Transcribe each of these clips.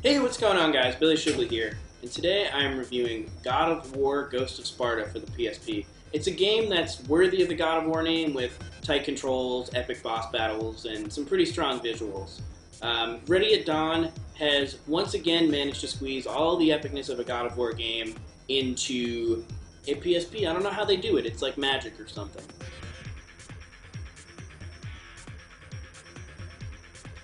Hey, what's going on, guys? Billy Shibley here, and today I am reviewing God of War: Ghost of Sparta for the PSP. It's a game that's worthy of the God of War name with tight controls, epic boss battles, and some pretty strong visuals. Ready at Dawn has once again managed to squeeze all the epicness of a God of War game into a PSP. I don't know how they do it. It's like magic or something.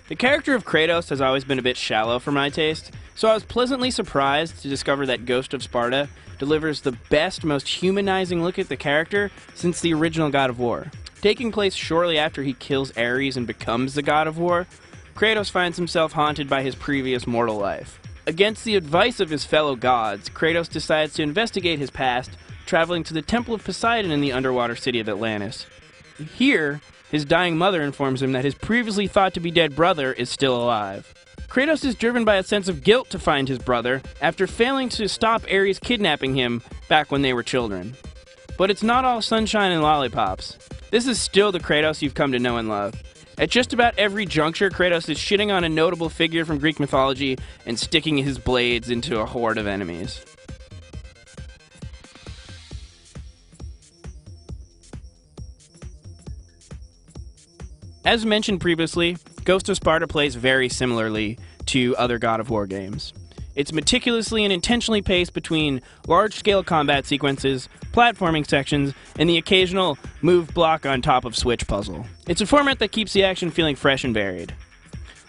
The character of Kratos has always been a bit shallow for my taste, so I was pleasantly surprised to discover that Ghost of Sparta delivers the best, most humanizing look at the character since the original God of War. Taking place shortly after he kills Ares and becomes the God of War, Kratos finds himself haunted by his previous mortal life. Against the advice of his fellow gods, Kratos decides to investigate his past, traveling to the Temple of Poseidon in the underwater city of Atlantis. Here, his dying mother informs him that his previously thought to be dead brother is still alive. Kratos is driven by a sense of guilt to find his brother after failing to stop Ares kidnapping him back when they were children. But it's not all sunshine and lollipops. This is still the Kratos you've come to know and love. At just about every juncture, Kratos is shitting on a notable figure from Greek mythology and sticking his blades into a horde of enemies. As mentioned previously, Ghost of Sparta plays very similarly to other God of War games. It's meticulously and intentionally paced between large-scale combat sequences, platforming sections, and the occasional move block on top of switch puzzle. It's a format that keeps the action feeling fresh and varied.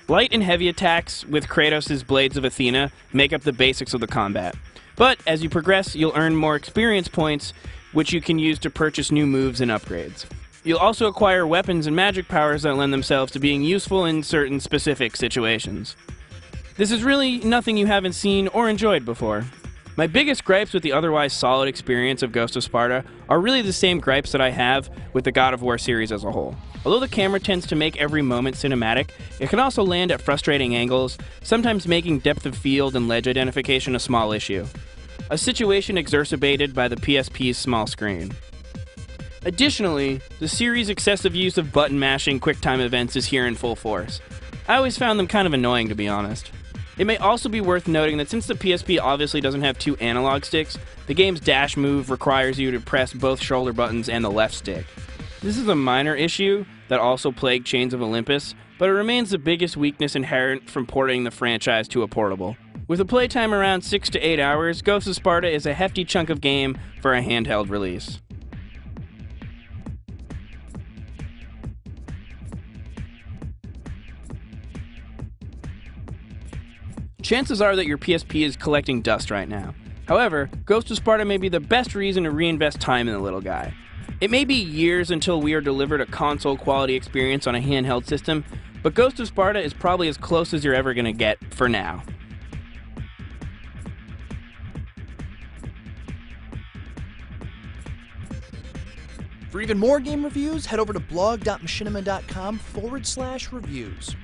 Light and heavy attacks with Kratos' Blades of Athena make up the basics of the combat. But as you progress, you'll earn more experience points, which you can use to purchase new moves and upgrades. You'll also acquire weapons and magic powers that lend themselves to being useful in certain specific situations. This is really nothing you haven't seen or enjoyed before. My biggest gripes with the otherwise solid experience of Ghost of Sparta are really the same gripes that I have with the God of War series as a whole. Although the camera tends to make every moment cinematic, it can also land at frustrating angles, sometimes making depth of field and ledge identification a small issue. A situation exacerbated by the PSP's small screen. Additionally, the series' excessive use of button mashing QuickTime events is here in full force. I always found them kind of annoying, to be honest. It may also be worth noting that since the PSP obviously doesn't have two analog sticks, the game's dash move requires you to press both shoulder buttons and the left stick. This is a minor issue that also plagued Chains of Olympus, but it remains the biggest weakness inherent from porting the franchise to a portable. With a playtime around 6 to 8 hours, Ghost of Sparta is a hefty chunk of game for a handheld release. Chances are that your PSP is collecting dust right now. However, Ghost of Sparta may be the best reason to reinvest time in the little guy. It may be years until we are delivered a console-quality experience on a handheld system, but Ghost of Sparta is probably as close as you're ever going to get for now. For even more game reviews, head over to blog.machinima.com/reviews.